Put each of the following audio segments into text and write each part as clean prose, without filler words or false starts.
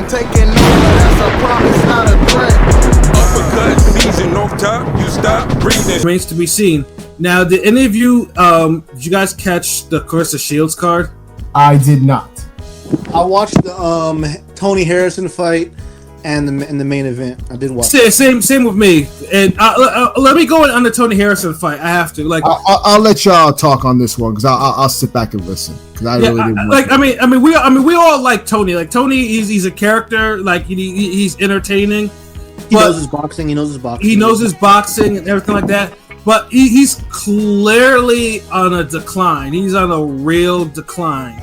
I'm taking over, that's a promise, not a threat. Uppercut season off top, you stop breathing. Remains to be seen. Now, did any of you, did you guys catch the Claressa Shields card? I did not. I watched the Tony Harrison fight and the main event. I did watch. Same with me. And let me go on the Tony Harrison fight. I have to. Like, I'll let y'all talk on this one because I'll sit back and listen because I really didn't. We all like Tony. Like Tony, he's a character. Like he's entertaining. He knows his boxing. He knows his boxing and everything like that. But he's clearly on a decline. He's on a real decline.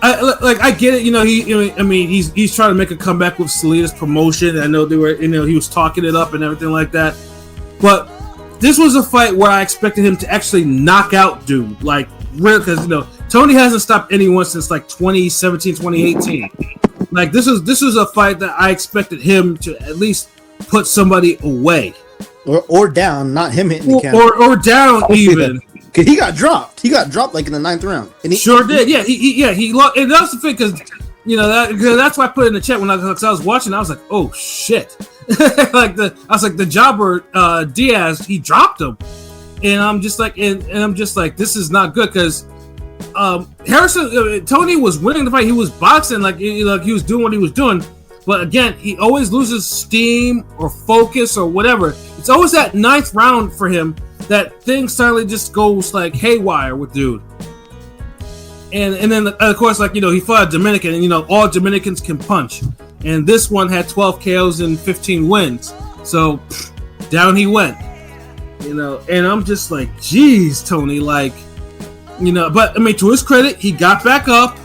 I get it. You know, he's trying to make a comeback with Salinas promotion. I know he was talking it up and everything like that. But this was a fight where I expected him to actually knock out dude. Like, real, because Tony hasn't stopped anyone since like 2017, 2018. Like this was a fight that I expected him to at least put somebody away. Or down, not him hitting the camera. Or down even. Cause he got dropped. He got dropped like in the 9th round. And he sure did. Yeah, he lost. And that's the thing, because that's why I put it in the chat when I was watching. I was like, oh shit! the jobber Diaz, he dropped him, and I'm just like, this is not good because Harrison Tony was winning the fight. He was boxing like he was doing what he was doing. But again, he always loses steam or focus or whatever. It's always that 9th round for him that thing suddenly just goes like haywire with dude. And then of course, like, he fought a Dominican, and all Dominicans can punch. And this one had 12 KOs and 15 wins. So down he went. And I'm just like, geez, Tony, like, but I mean, to his credit, he got back up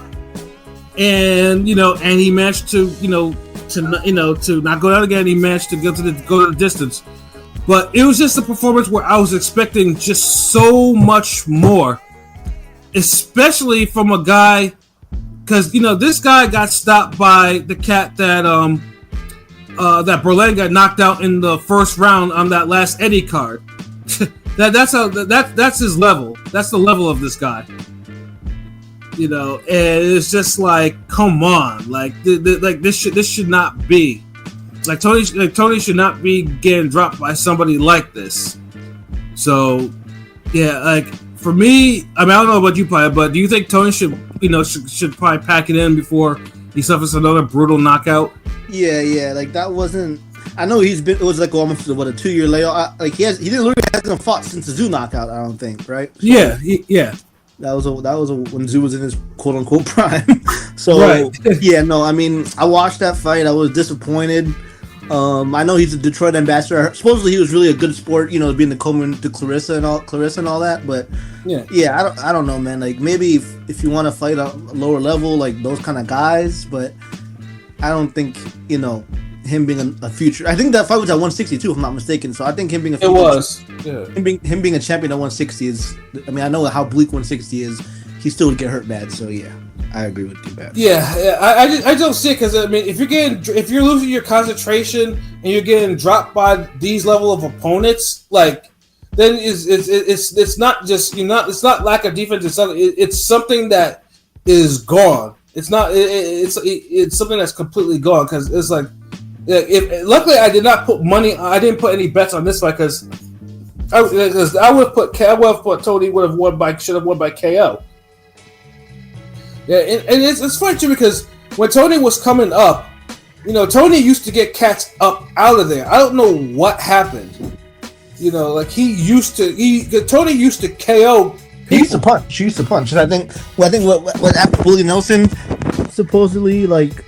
and and he managed to to not go down again. He managed to go to the distance. But it was just a performance where I was expecting just so much more, especially from a guy, because this guy got stopped by the cat that that Berlin got knocked out in the first round on that last Eddie card. That's his level. That's the level of this guy. And it's just like, come on, like this should not be. Like Tony should not be getting dropped by somebody like this. So, yeah, like for me, I don't know about you, Paya, but do you think Tony should probably pack it in before he suffers another brutal knockout? Yeah, like that wasn't. I know it was like almost a 2-year layoff. Like he hasn't fought since the Zoo knockout. I don't think, right? Yeah. That was when Zoo was in his quote unquote prime. So right. Yeah, no, I mean, I watched that fight. I was disappointed. I know he's a Detroit ambassador. Supposedly he was really a good sport, being the Coleman to Claressa and all that. But yeah, I don't know, man. Like maybe if you want to fight a lower level, like those kind of guys, but I don't think him being a future. I think that fight was at 162, if I'm not mistaken. So I think him being a future, it was. Yeah. Him being a champion at 160 is. I mean, I know how bleak 160 is. He still would get hurt bad. So yeah, I agree with you, Bad. Yeah, I don't see it because I mean, if you're losing your concentration and you're getting dropped by these level of opponents, like then it's not just it's not lack of defense. It's something that is gone. It's not. It's something that's completely gone because it's like. Luckily, I did not put money. I didn't put any bets on this fight because I would have put Tony should have won by KO. Yeah, and it's funny too because when Tony was coming up, Tony used to get cats up out of there. I don't know what happened. Like Tony used to KO. He used to punch. And I think what after Willie Nelson supposedly like.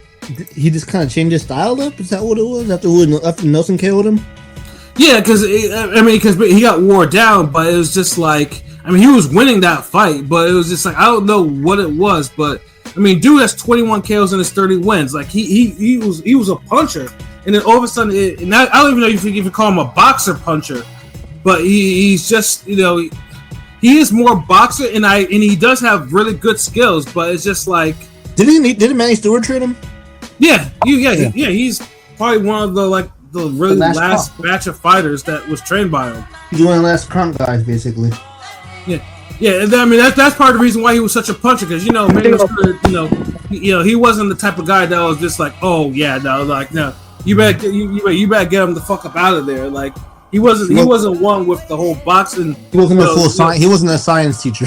He just kind of changed his style up. Is that what it was after Nelson KO'd him? Yeah, because he got wore down, but it was just like he was winning that fight, but it was just like I don't know what it was, but I mean, dude has 21 KOs in his 30 wins. Like he was a puncher, and then all of a sudden, I don't even know if you can call him a boxer puncher, but he's just he is more boxer, and he does have really good skills, but it's just like didn't Manny Stewart train him? Yeah. He's probably one of the really last batch of fighters that was trained by him. He's one of the last crunk guys, basically. Yeah. I mean that's part of the reason why he was such a puncher because Manny was he wasn't the type of guy that was just like, oh yeah, no, like no, you better get him the fuck up out of there. Like he wasn't one with the whole boxing. He wasn't a full science. He wasn't a science teacher.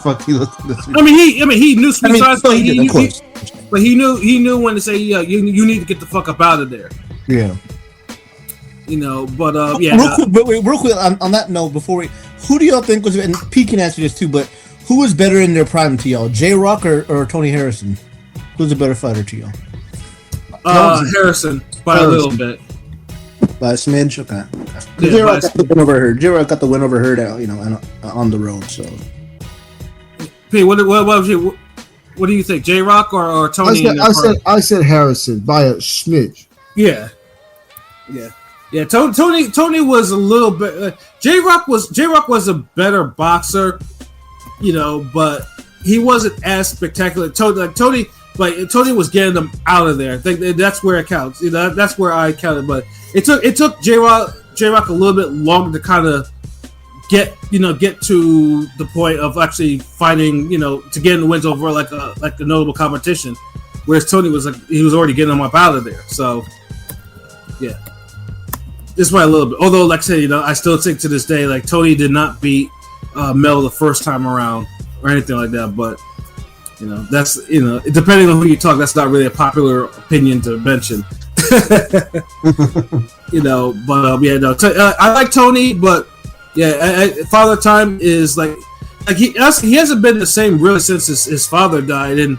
I mean, he knew science, but he knew when to say, yeah, you need to get the fuck up out of there. Yeah. But real quick on that note, who do y'all think was, and Pete can answer this too, but who was better in their prime to y'all, J-Rock or Tony Harrison? Who's a better fighter to y'all? Harrison by a little bit. By a smidge, okay. Yeah, J-Rock got the win over Hurd. J-Rock got the win over Hurd, on the road. So, Pete, what do you think, J-Rock or Tony? I said Harrison by a smidge. Yeah. Tony was a little bit. J-Rock was a better boxer, but he wasn't as spectacular. Tony was getting them out of there. I think that's where it counts. That's where I counted. But it took J-Rock a little bit longer to kind of get to the point of actually fighting, to get in the wins over like a notable competition. Whereas Tony was he was already getting them up out of there. So yeah. This why a little bit. Although, like I said, I still think to this day, like Tony did not beat Mel the first time around or anything like that. But that's depending on who you talk, that's not really a popular opinion to mention. I like Tony, but Father Time is like he hasn't been the same really since his father died, and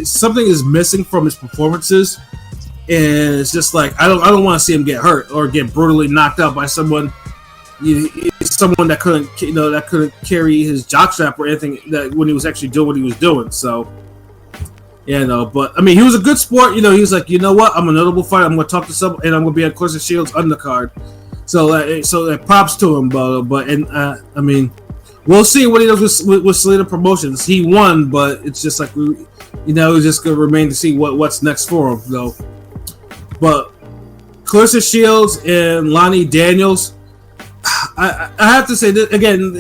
something is missing from his performances. And it's just like I don't want to see him get hurt or get brutally knocked out by someone that couldn't carry his jockstrap or anything that when he was actually doing what he was doing. So but I mean he was a good sport. He was like, you know what, I'm a notable fighter. I'm going to talk to someone and I'm going to be on Claressa Shields undercard. So props to him, but I mean we'll see what he does with Selena Promotions. He won, but it's just like it's just going to remain to see what's next for him though. But Claressa Shields and Lani Daniels, I have to say that again.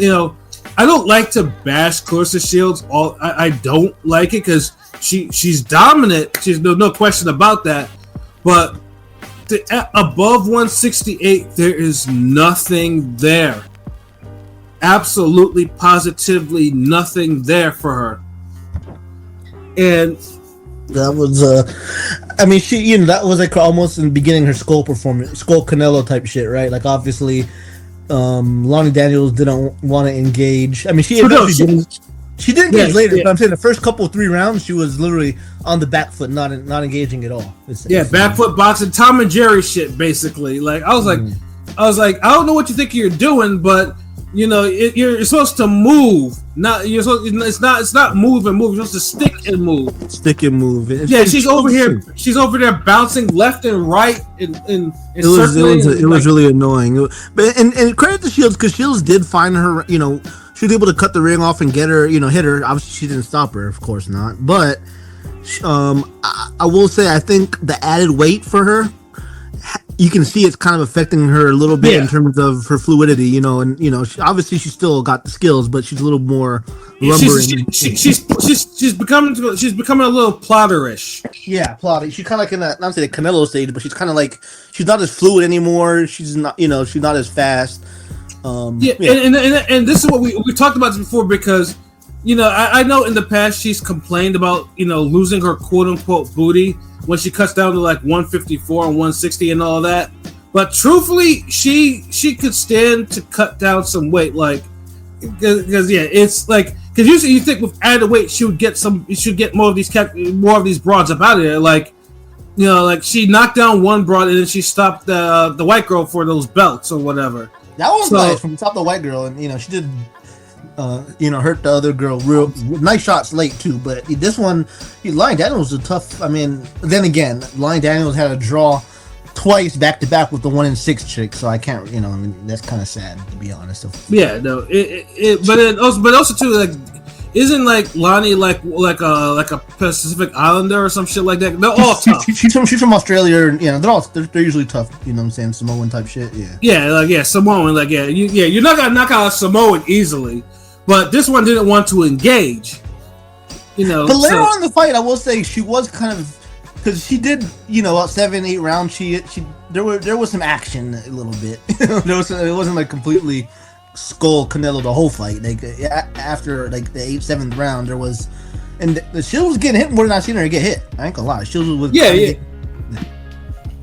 I don't like to bash Claressa Shields. I don't like it because she's dominant. She's no question about that. But above 168, there is nothing there. Absolutely, positively nothing there for her. And that was I mean she that was like almost in the beginning her Skull performance, Skull Canelo type shit, right? Like obviously Lani Daniels didn't want to engage. I mean she did engage later, but I'm saying the first couple 3 rounds she was literally on the back foot, not engaging at all. Back foot boxing, Tom and Jerry shit basically. Like I was like I don't know what you think you're doing, but you're supposed to move. It's not move and move. You're supposed to stick and move. She's over here. She's over there bouncing left and right. It was really annoying. But and credit to Shields because Shields did find her. She was able to cut the ring off and get her. Hit her. Obviously, she didn't stop her. Of course not. But I will say I think the added weight for her. You can see it's kind of affecting her a little bit in terms of her fluidity, and obviously she still got the skills, but she's a little more lumbering. She's becoming a little plotterish. Yeah, plotty. She's kind of like in that, not say the Canelo stage, but she's kind of like she's not as fluid anymore. She's not, she's not as fast. And this is what we talked about this before because I know in the past she's complained about losing her quote unquote booty when she cuts down to like 154 and 160 and all that. But truthfully, she could stand to cut down some weight, like because it's like because usually you think with added weight she would get more of these broads up out of there, like like she knocked down one broad and then she stopped the white girl for those belts or whatever. That was nice from top the white girl, and she did hurt the other girl real nice shots late too. But this one, Lani Daniels was a tough. I mean, then again, Lani Daniels had a draw twice back to back with the 1-6 chick, so I can't. I mean, that's kind of sad to be honest. Yeah, no, but also too, like, isn't like Lani like a Pacific Islander or some shit like that? They're all tough. She's from Australia, and they're usually tough. You know what I'm saying? Samoan type shit. Yeah. Samoan. Like you're not gonna knock out a Samoan easily. But this one didn't want to engage. But later on in the fight, I will say she was kind of, because she did, about 7-8 rounds. There was some action a little bit. It wasn't like completely skull Canelo the whole fight. Like after like the 7th round, there was, and the Shields was getting hit more than I've seen her get hit. I ain't gonna lie, Shields was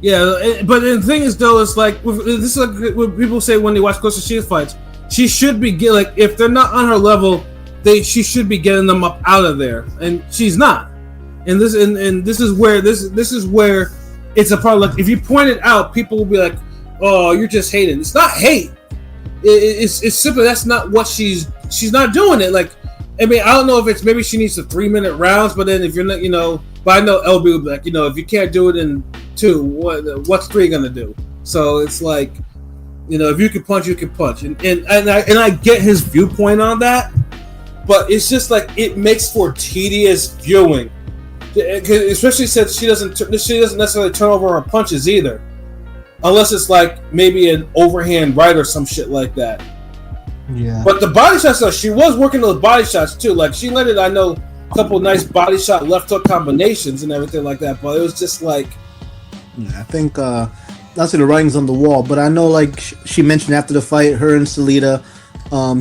Yeah, but the thing is though, it's like this is like what people say when they watch Claressa Shields fights. She should be like, if they're not on her level, she should be getting them up out of there, and she's not. And this is where it's a problem. Like if you point it out, people will be like, "Oh, you're just hating." It's not hate. It's simply that's not what she's not doing it. Like, I mean, I don't know if it's maybe she needs the 3-minute rounds, but then if you're not, but I know LB will be like, if you can't do it in 2, what's 3 gonna do? So it's like, if you can punch, you can punch, and I get his viewpoint on that, but it's just like it makes for tedious viewing, especially since she doesn't necessarily turn over her punches either, unless it's like maybe an overhand right or some shit like that. Yeah. But the body shots, though, she was working those body shots too. Like she landed, I know, a couple of nice body shot left hook combinations and everything like that. But it was just like, yeah, I think not say the writing's on the wall, but I know like she mentioned after the fight, her and Salita,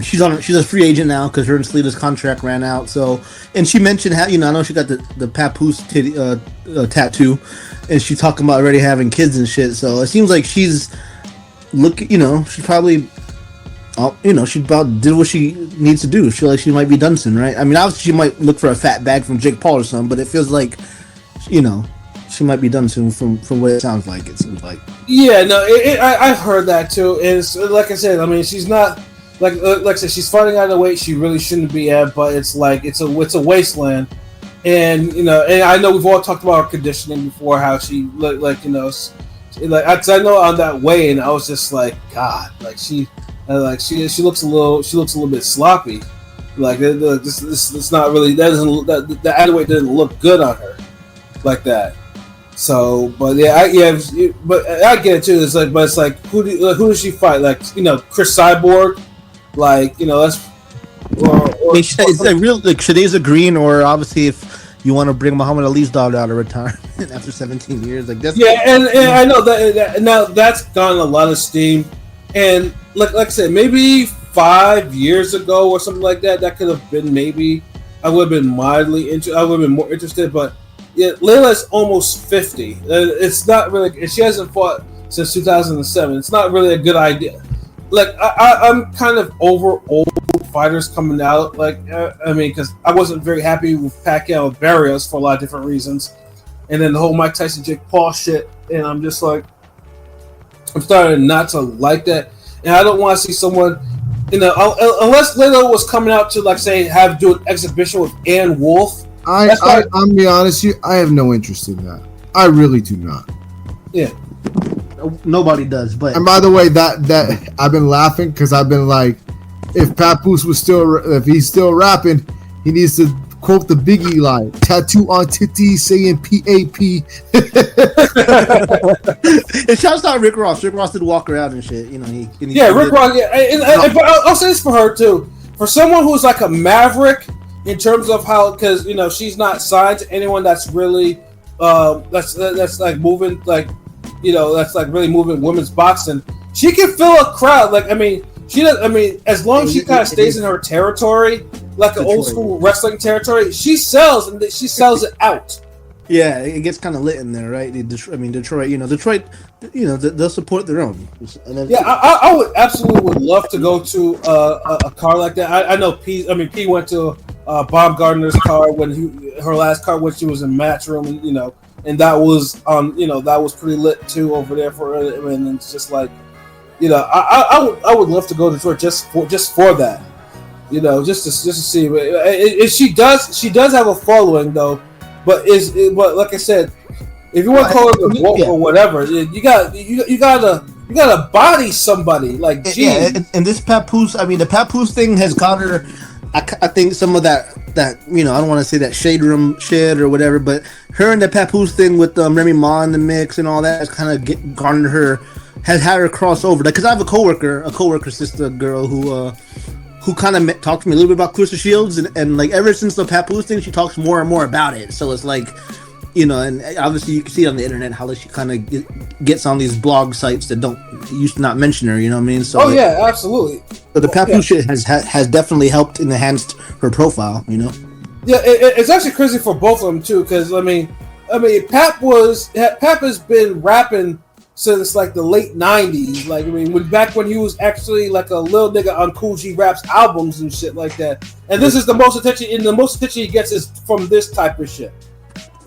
she's a free agent now because her and Salita's contract ran out. So, and she mentioned how I know she got the Papoose tattoo, and she's talking about already having kids and shit. So it seems like she's she probably. She about did what she needs to do. She might be done soon, right? I mean, obviously she might look for a fat bag from Jake Paul or something, but it feels like, she might be done soon from what it sounds like. It seems like. Yeah, no, I've heard that too. And it's, like I said, I mean, she's not like I said, she's fighting out of the weight she really shouldn't be at, but it's like it's a wasteland, and and I know we've all talked about her conditioning before, how she looked like I know on that weigh, and I was just like, God, like she looks a little bit sloppy. Like it's not really the added weight doesn't look good on her like that. So, but but I get it too. It's like, who does she fight? Like Chris Cyborg, like that's. It's like real like Shadeza Green, or obviously if you want to bring Muhammad Ali's daughter out of retirement after 17 years, like that's and I know that now that's gotten a lot of steam. And like I said, maybe 5 years ago or something like that, that could have been maybe I would have been mildly I would have been more interested. But yeah, Layla's almost 50. It's not really, and she hasn't fought since 2007. It's not really a good idea. Like I'm kind of over old fighters coming out. Like I mean, because I wasn't very happy with Pacquiao and Barrios for a lot of different reasons, and then the whole Mike Tyson Jake Paul shit, and I'm just like. I'm starting not to like that, and I don't want to see someone, unless Layla was coming out to do an exhibition with Ann Wolfe. I'm be honest with you, I have no interest in that. I really do not. Yeah, nobody does. But and by the way, that I've been laughing because I've been like, if Papoose if he's still rapping, he needs to quote the Biggie line: "Tattoo on titty saying PAP." It shouts out Rick Ross. Rick Ross did walk around and shit. Rick Ross. Yeah, but I'll say this for her too. For someone who's like a maverick in terms of how, because she's not signed to anyone that's really that's like moving that's like really moving women's boxing. She can fill a crowd. Like she does. As long as she kind of stays in her territory. Like an old school wrestling territory, she sells it out. Yeah, it gets kind of lit in there, right? Detroit, they'll support their own. I would absolutely love to go to a car like that. I know P went to Bob Gardner's car her last car when she was in Matchroom, and that was that was pretty lit too over there for her. And it's just like, I would love to go to Detroit just for that. Just to see. She does have a following though, but like I said, if you want to call it a woke or whatever, you gotta body somebody like. And this Papoose, the Papoose thing has got her. I think some of that I don't want to say that shade room shit or whatever, but her and the Papoose thing with Remy Ma in the mix and all that has kind of garnered her, has had her cross over. Because I have a coworker sister girl who. who kind of talked to me a little bit about Claressa Shields, and like ever since the Papoose thing, she talks more and more about it. So it's like, you know, and obviously you can see it on the internet how she kind of gets on these blog sites that don't used to not mention her. You know what I mean? So yeah, absolutely. But the Papoose shit has definitely helped and enhanced her profile. You know? Yeah, it's actually crazy for both of them too, because I mean, Pap has been rapping since like the late '90s. Like, I mean, back when he was actually like a little nigga on Cool G Rap's albums and shit like that. And this is the most attention, and the most attention he gets is from this type of shit.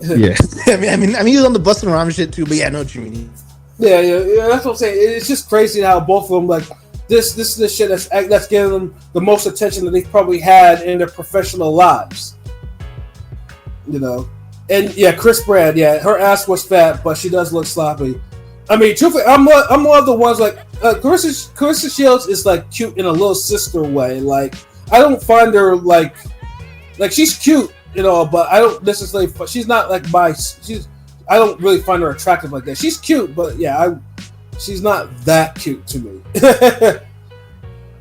Yeah, I mean, he was on the busting around shit too. But yeah, I know what you mean. Yeah, that's what I'm saying. It's just crazy how both of them like this is the shit that's giving them the most attention that they've probably had in their professional lives. You know, and yeah, Chris Brand, yeah, her ass was fat, but she does look sloppy. I mean, truthfully, I'm one of the ones like Claressa Shields is like cute in a little sister way. Like, I don't find her like she's cute, you know, but I don't necessarily. She's not like I don't really find her attractive like that. She's cute, but yeah, she's not that cute to me.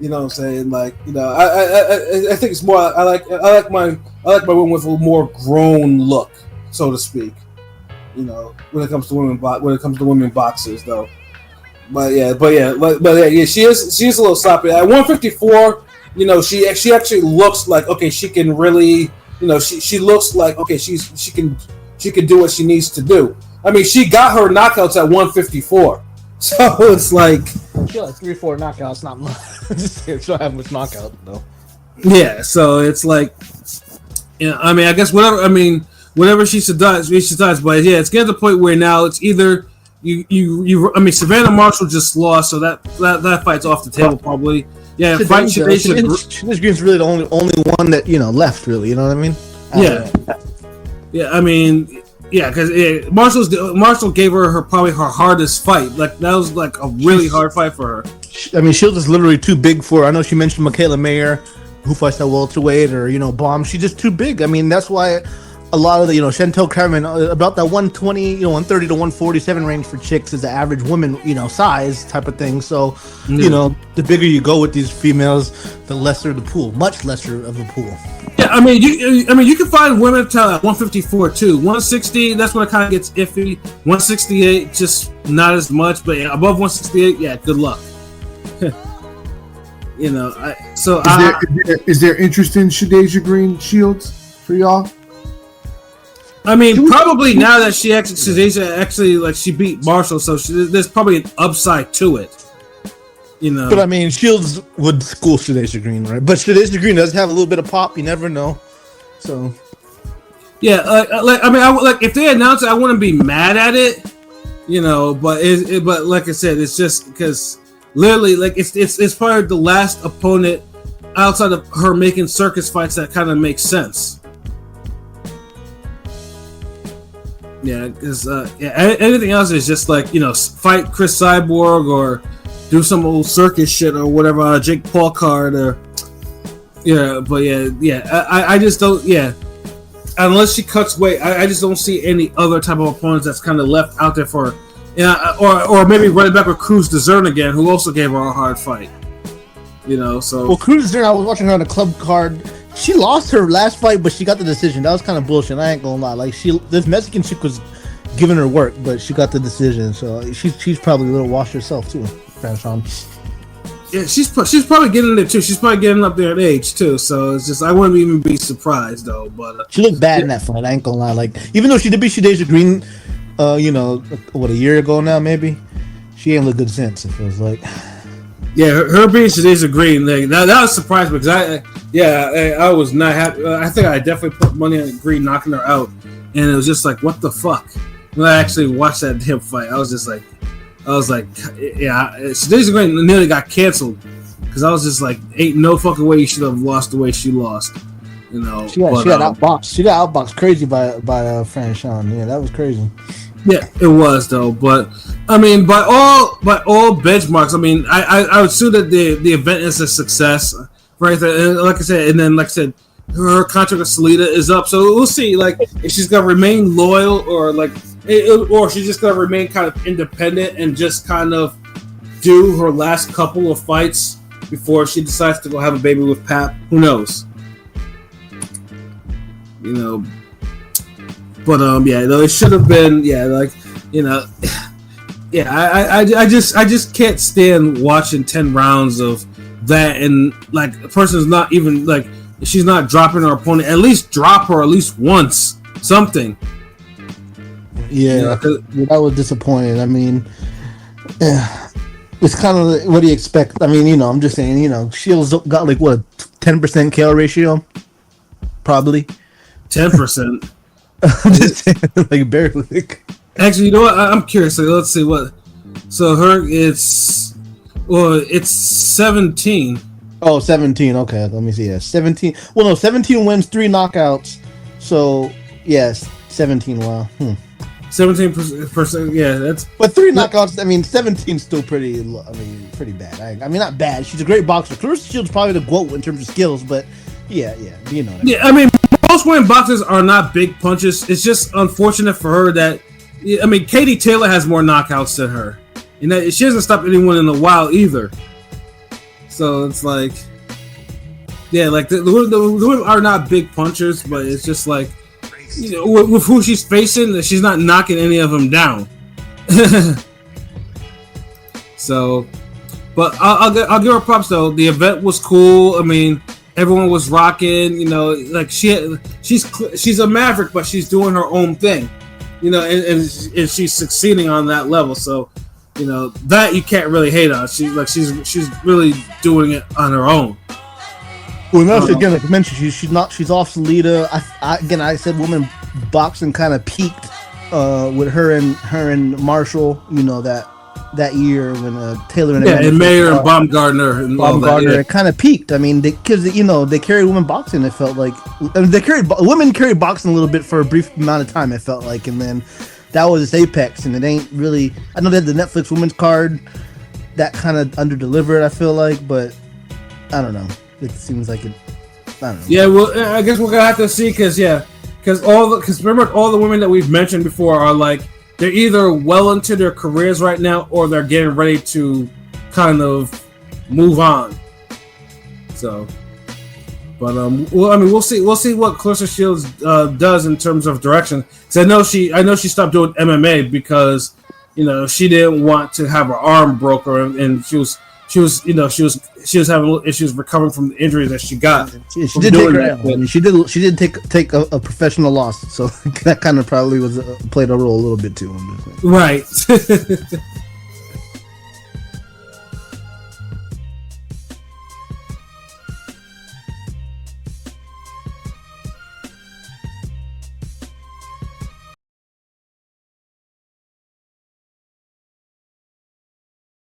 You know what I'm saying? Like, you know, I think it's more. I like my women with a more grown look, so to speak. You know, when it comes to women boxers, though. But yeah, she is a little sloppy. At 154, you know, she actually looks like, okay, she can really, you know, she looks like, okay, she can do what she needs to do. I mean, she got her knockouts at 154, so it's like she got 3 or 4 knockouts, not much. She don't have much knockout though. Yeah, so it's like, you know, I mean, I guess whatever she does. But yeah, it's getting to the point where now it's either you. I mean, Savannah Marshall just lost, so that fight's off the table probably. Yeah, Shanice Green's really the only one that, you know, left. Really, you know what I mean? Yeah. I mean, yeah, because Marshall gave her probably her hardest fight. Like, that was like a really hard fight for her. I mean, Shields is literally too big for her. I know she mentioned Michaela Mayer, who fights at welterweight, or, you know, Bomb. She's just too big. I mean, that's why a lot of the, you know, Chantel Carmen, about that 120, you know, 130 to 147 range for chicks is the average woman, you know, size type of thing. So, you know, the bigger you go with these females, the lesser the pool, much lesser of the pool. Yeah, I mean, you can find women at 154 too. 160, that's when it kind of gets iffy. 168, just not as much, but yeah, above 168, yeah, good luck. You know, is there interest in Shadeja Green Shields for y'all? I mean, probably now that Shadeja like she beat Marshall, so there's probably an upside to it. You know, but I mean, Shields would school Shadeja Green, right? But Shadeja Green does have a little bit of pop. You never know. So, yeah, if they announce it, I wouldn't be mad at it. You know, but but like I said, it's just because literally, like it's probably the last opponent outside of her making circus fights that kind of makes sense. Yeah, because anything else is just like, you know, fight Chris Cyborg or do some old circus shit or whatever, Jake Paul card or I just don't, unless she cuts weight, I just don't see any other type of opponents that's kind of left out there for, or maybe running back with Cruz Dezern again, who also gave her a hard fight. You know, so well, Cruz Dezern, I was watching her on the club card. She lost her last fight, but she got the decision. That was kind of bullshit. I ain't gonna lie. Like, this Mexican chick was giving her work, but she got the decision. So she's probably a little washed herself too. Yeah, she's probably getting there too. She's probably getting up there in age too. So it's just, I wouldn't even be surprised though. But she looked bad in that fight. I ain't gonna lie. Like, even though she did beat Shadeja Green, you know, what, a year ago now maybe, she ain't looked good since. It feels like. Yeah, her being Shadeja Green, like, that was surprising because I was not happy. I think I definitely put money on Green knocking her out, and it was just like, what the fuck? When I actually watched that damn fight, I was like, yeah, Shadeja Green nearly got canceled because I was just like, ain't no fucking way you should have lost the way she lost. You know, she got outboxed. She got outboxed crazy by Fran Sean. Yeah, that was crazy. Yeah, it was though, but I mean, by all benchmarks, I mean, I would assume that the event is a success, right? And like I said, her contract with Salida is up, so we'll see, like, if she's gonna remain loyal or or she's just gonna remain kind of independent and just kind of do her last couple of fights before she decides to go have a baby with Pap. Who knows? You know, but yeah, though it should have been, yeah, like, you know, yeah, I just can't stand watching 10 rounds of that, and like a person's not even like, she's not dropping her opponent. At least drop her at least once, something. Yeah, that was disappointing. I mean, it's kind of what do you expect? I mean, you know, I'm just saying, you know, Shields got like what 10% KO ratio, probably 10%. I'm just saying, like barely. Actually, you know what? I'm curious. So let's see what. So it's 17. Oh, 17. Okay, let me see. Yeah, 17. Well, no, 17 wins, 3 knockouts. So yes, 17. Wow. 17%. Yeah, that's. But 3 knockouts. I mean, 17 still pretty. I mean, pretty bad. I mean, not bad. She's a great boxer. Claressa Shields probably the GOAT in terms of skills, but yeah, you know. Yeah, I mean, most women boxers are not big punches. It's just unfortunate for her that. I mean, Katie Taylor has more knockouts than her. And that, she hasn't stopped anyone in a while either. So it's like, yeah, like the women are not big punchers, but it's just like, you know, with who she's facing, she's not knocking any of them down. So, but I'll give her props though. The event was cool. I mean, everyone was rocking. You know, like she's a maverick, but she's doing her own thing. You know, and she's succeeding on that level. So, you know, that you can't really hate on. She's really doing it on her own. Well, that's again, like I mentioned, she's off Salida. I said women boxing kind of peaked with her and Marshall. You know that year when Taylor and Mayer and Baumgartner it kind of peaked. I mean, because you know they carried women boxing. It felt like women carried boxing a little bit for a brief amount of time. It felt like, and then that was its apex, and it ain't really. I know they had the Netflix women's card that kind of under-delivered. I feel like, but I don't know. It seems like it. I don't know. Yeah, well, I guess we're gonna have to see because remember all the women that we've mentioned before are like they're either well into their careers right now or they're getting ready to kind of move on. So, but well, I mean, we'll see what Claressa Shields does in terms of direction. So I know she stopped doing MMA because you know she didn't want to have her arm broken, and she was having issues recovering from the injury that she got. She did take her out. She did take a professional loss, so that kind of probably played a role a little bit too. Right.